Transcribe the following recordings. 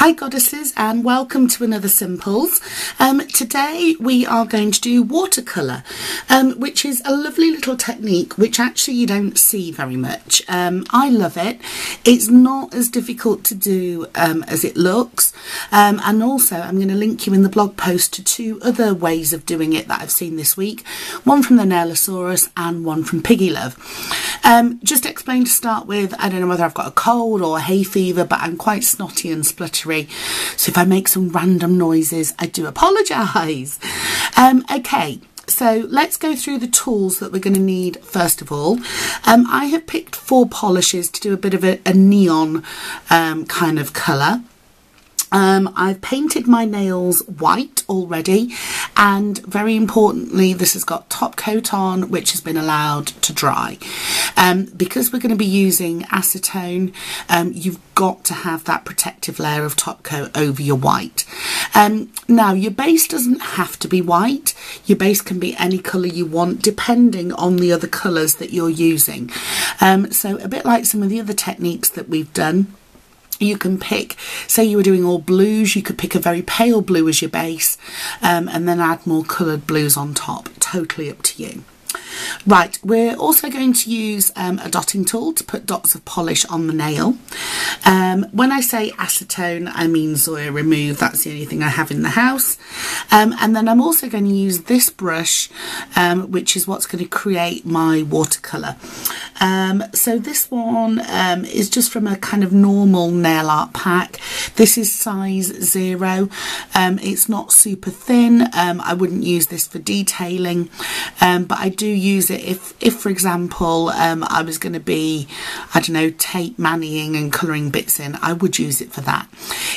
Hi goddesses, and welcome to another Simples. Today we are going to do watercolour, which is a lovely little technique which actually you don't see very much. I love it. It's not as difficult to do as it looks, and also I'm going to link you in the blog post to two other ways of doing it that I've seen this week, one from the Nailosaurus and one from Piggy Love. Just to explain to start with, I don't know whether I've got a cold or a hay fever, but I'm quite snotty and spluttery, so if I make some random noises I do apologise. Okay, so let's go through the tools that we're going to need first of all. I have picked 4 polishes to do a bit of a neon kind of colour. I've painted my nails white already, and very importantly this has got top coat on which has been allowed to dry. Because we're going to be using acetone, you've got to have that protective layer of top coat over your white. Now your base doesn't have to be white, your base can be any colour you want depending on the other colours that you're using. So a bit like some of the other techniques that we've done, you can pick, say you were doing all blues, you could pick a very pale blue as your base, and then add more coloured blues on top. Totally up to you. Right, we're also going to use a dotting tool to put dots of polish on the nail. When I say acetone, I mean Zoya Remove. That's the only thing I have in the house. And then I'm also going to use this brush, which is what's going to create my watercolour. So this one is just from a kind of normal nail art pack. This is size 0. It's not super thin. I wouldn't use this for detailing, but I do use it if for example I was going to be, I don't know, tape mannying and colouring bits in, I would use it for that.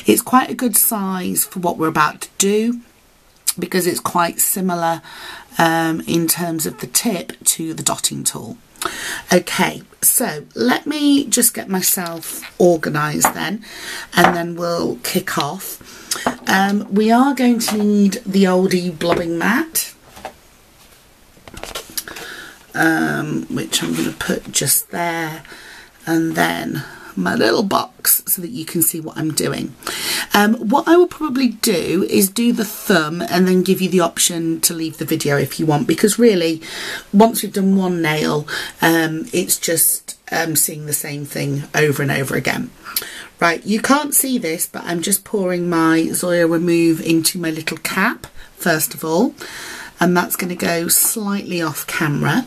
It's quite a good size for what we're about to do because it's quite similar in terms of the tip to the dotting tool. Okay, so let me just get myself organised then, and then we'll kick off. We are going to need the oldie blobbing mat, which I'm going to put just there, and then my little box so that you can see what I'm doing. What I will probably do is do the thumb and then give you the option to leave the video if you want, because really once we've done one nail it's just seeing the same thing over and over again. Right, you can't see this, but I'm just pouring my Zoya Remove into my little cap first of all, and that's going to go slightly off camera.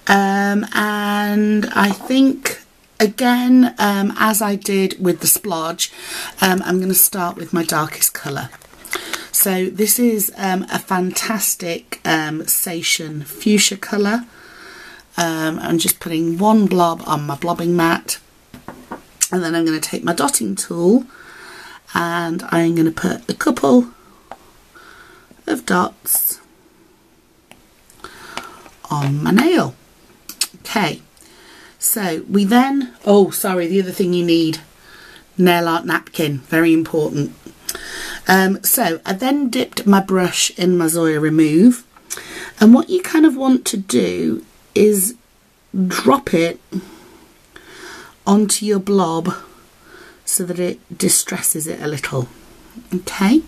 And I think again, as I did with the splodge, I'm going to start with my darkest colour. So this is a fantastic Sation fuchsia colour. I'm just putting one blob on my blobbing mat, and then I'm going to take my dotting tool and I'm going to put a couple of dots on my nail. Okay, so we then, oh sorry, the other thing you need, nail art napkin, very important. So I then dipped my brush in my Zoya Remove, and what you kind of want to do is drop it onto your blob so that it distresses it a little. Okay,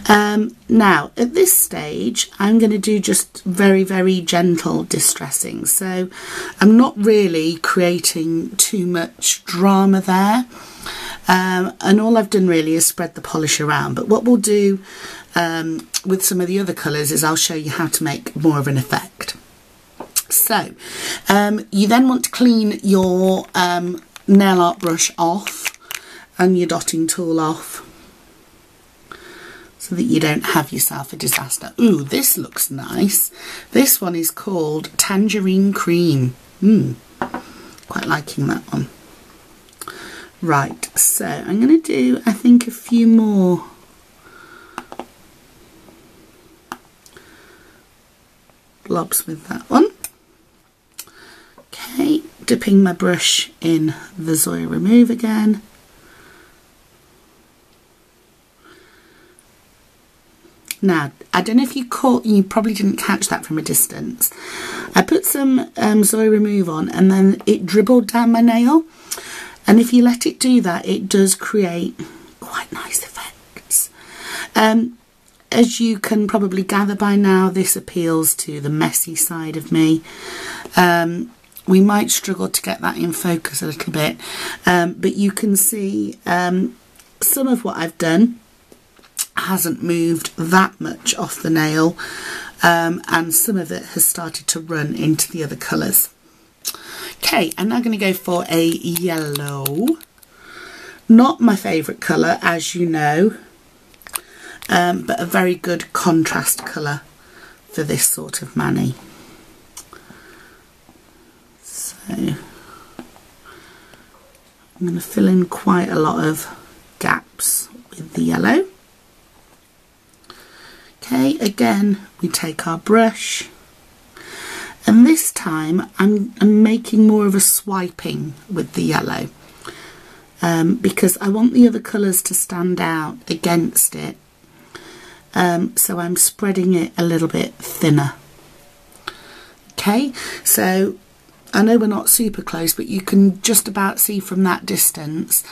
now at this stage I'm going to do just very gentle distressing, so I'm not really creating too much drama there, and all I've done really is spread the polish around. But what we'll do with some of the other colours is I'll show you how to make more of an effect. So you then want to clean your nail art brush off and your dotting tool off, so that you don't have yourself a disaster. Ooh, this looks nice. This one is called Tangerine Cream. Quite liking that one. Right, so I'm going to do, I think, a few more blobs with that one. Okay, dipping my brush in the Zoya Remove again. Now, I don't know if you caught, you probably didn't catch that from a distance. I put some Zoya Remove on and then it dribbled down my nail. And if you let it do that, it does create quite nice As you can probably gather by now, this appeals to the messy side of me. We might struggle to get that in focus a little bit, but you can see some of what I've done hasn't moved that much off the nail, and some of it has started to run into the other colours. Okay, I'm now going to go for a yellow. Not my favourite colour, as you know, but a very good contrast colour for this sort of mani. So I'm going to fill in quite a lot of gaps with the yellow. Okay, again we take our brush, and this time I'm making more of a swiping with the yellow, because I want the other colours to stand out against it, so I'm spreading it a little bit thinner. Okay, so I know we're not super close, but you can just about see from that distance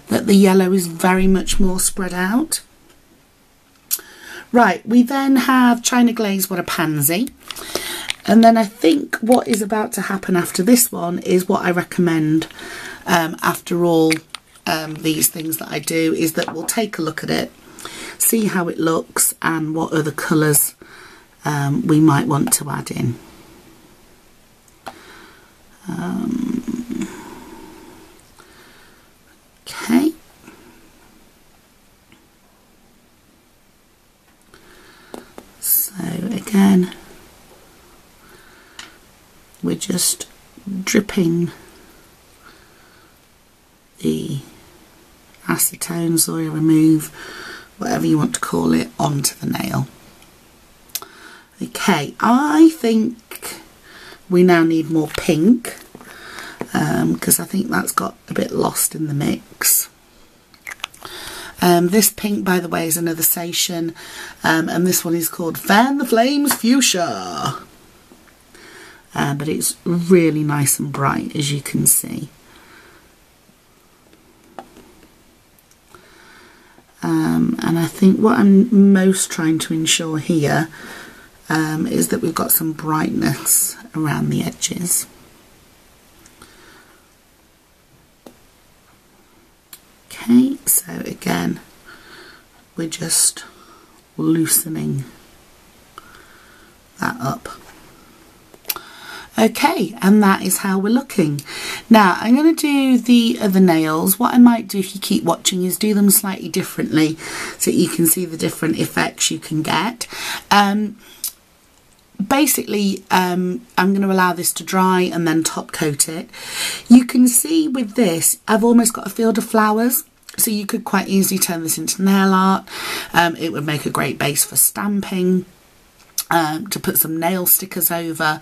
that the yellow is very much more spread out. Right, we then have China Glaze What a Pansy. And then I think what is about to happen after this one is what I recommend after all these things that I do, is that we'll take a look at it, see how it looks and what other colours we might want to add in. Okay. So again, we're just dripping the acetone, oil remove, whatever you want to call it, onto the nail. Okay, I think we now need more pink, because I think that's got a bit lost in the mix. This pink, by the way, is another Sation, and this one is called Fan the Flames Fuchsia. But it's really nice and bright, as you can see. And I think what I'm most trying to ensure here is that we've got some brightness around the edges. Okay, so again, we're just loosening that up. Okay, and that is how we're looking. Now I'm going to do the other nails. What I might do, if you keep watching, is do them slightly differently so you can see the different effects you can get. Basically, I'm going to allow this to dry and then top coat it. You can see with this, I've almost got a field of flowers. So you could quite easily turn this into nail art. It would make a great base for stamping. To put some nail stickers over,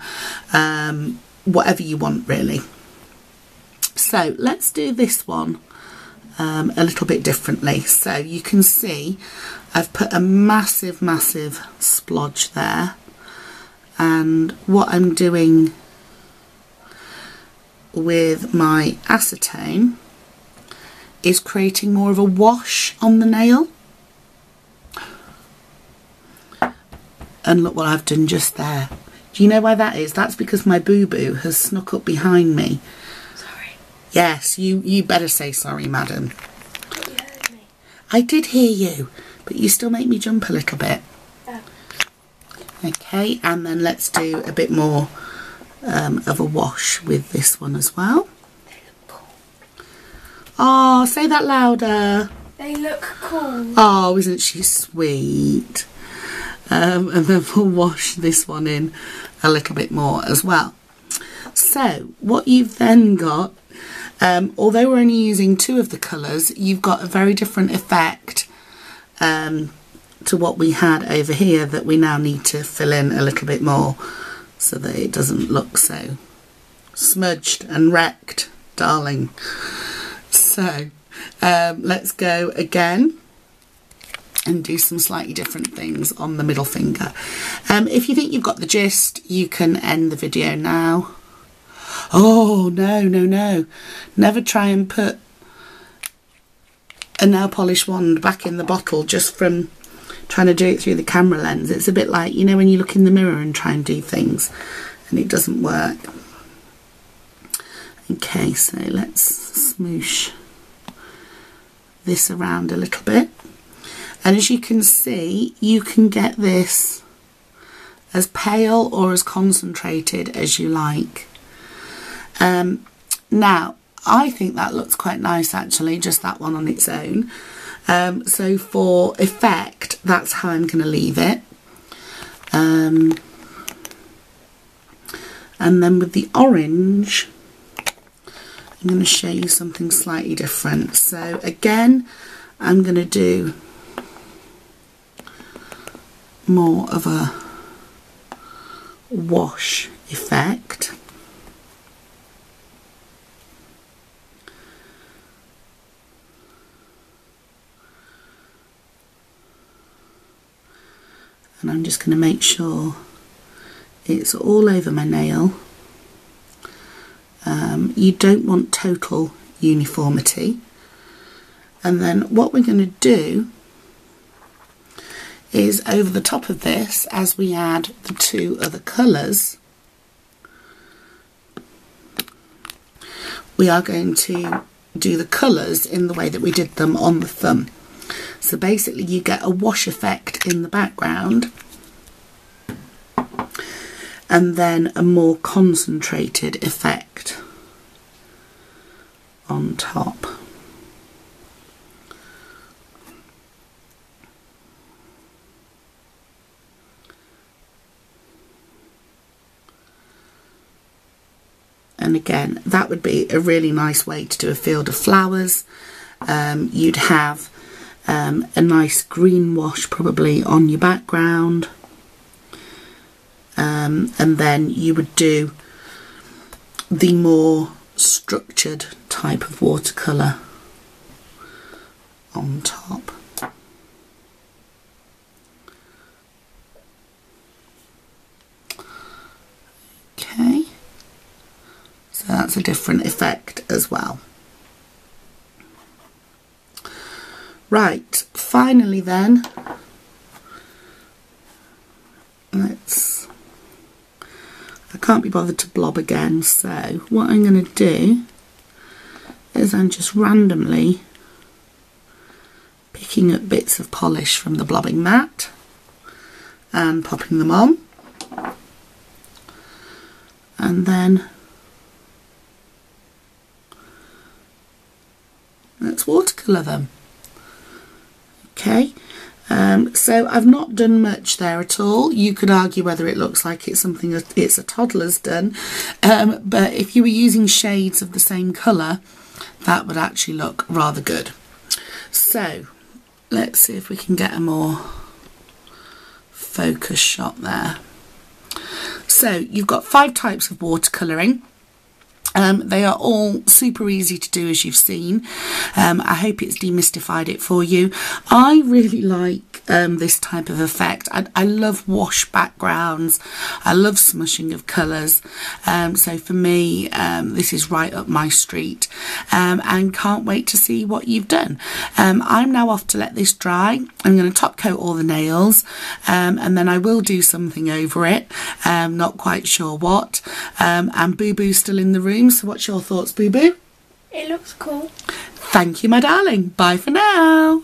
whatever you want really. So let's do this one a little bit differently. So you can see I've put a massive splodge there, and what I'm doing with my acetone is creating more of a wash on the nail. And look what I've done just there. Do you know why that is? That's because my boo-boo has snuck up behind me. Sorry. Yes, you better say sorry, madam. But you heard me. I did hear you, but you still make me jump a little bit. Oh. Okay, and then let's do a bit more of a wash with this one as well. They look cool. Oh, say that louder. They look cool. Oh, isn't she sweet? And then we'll wash this one in a little bit more as well. So what you've then got, although we're only using 2 of the colours, you've got a very different effect to what we had over here that we now need to fill in a little bit more so that it doesn't look so smudged and wrecked, darling. So let's go again and do some slightly different things on the middle finger. If you think you've got the gist, you can end the video now. Oh, no. Never try and put a nail polish wand back in the bottle just from trying to do it through the camera lens. It's a bit like, you know, when you look in the mirror and try and do things and it doesn't work. Okay, so let's smoosh this around a little bit. And as you can see, you can get this as pale or as concentrated as you like. Now, I think that looks quite nice actually, just that one on its own. So for effect, that's how I'm going to leave it. And then with the orange, I'm going to show you something slightly different. So again, I'm going to do more of a wash effect. And I'm just going to make sure it's all over my nail. You don't want total uniformity. And then what we're going to do is over the top of this, as we add the two other colours, we are going to do the colours in the way that we did them on the thumb. So basically you get a wash effect in the background and then a more concentrated effect on top. And again, that would be a really nice way to do a field of flowers. You'd have a nice green wash probably on your background. And then you would do the more structured type of watercolour on top. Okay, so that's a different effect as well. Right, finally then, I can't be bothered to blob again, so what I'm going to do is I'm just randomly picking up bits of polish from the blobbing mat and popping them on, and then let's watercolour them. Okay, so I've not done much there at all. You could argue whether it looks like it's something it's a toddler's done, but if you were using shades of the same colour, that would actually look rather good. So let's see if we can get a more focus shot there. So you've got 5 types of watercolouring. They are all super easy to do, as you've seen. I hope it's demystified it for you. I really like this type of effect. I love wash backgrounds. I love smushing of colours. So for me, this is right up my street, and can't wait to see what you've done. I'm now off to let this dry. I'm going to top coat all the nails, and then I will do something over it. Not quite sure what. And Boo Boo's still in the room. So what's your thoughts, Boo Boo? It looks cool. Thank you, my darling. Bye for now.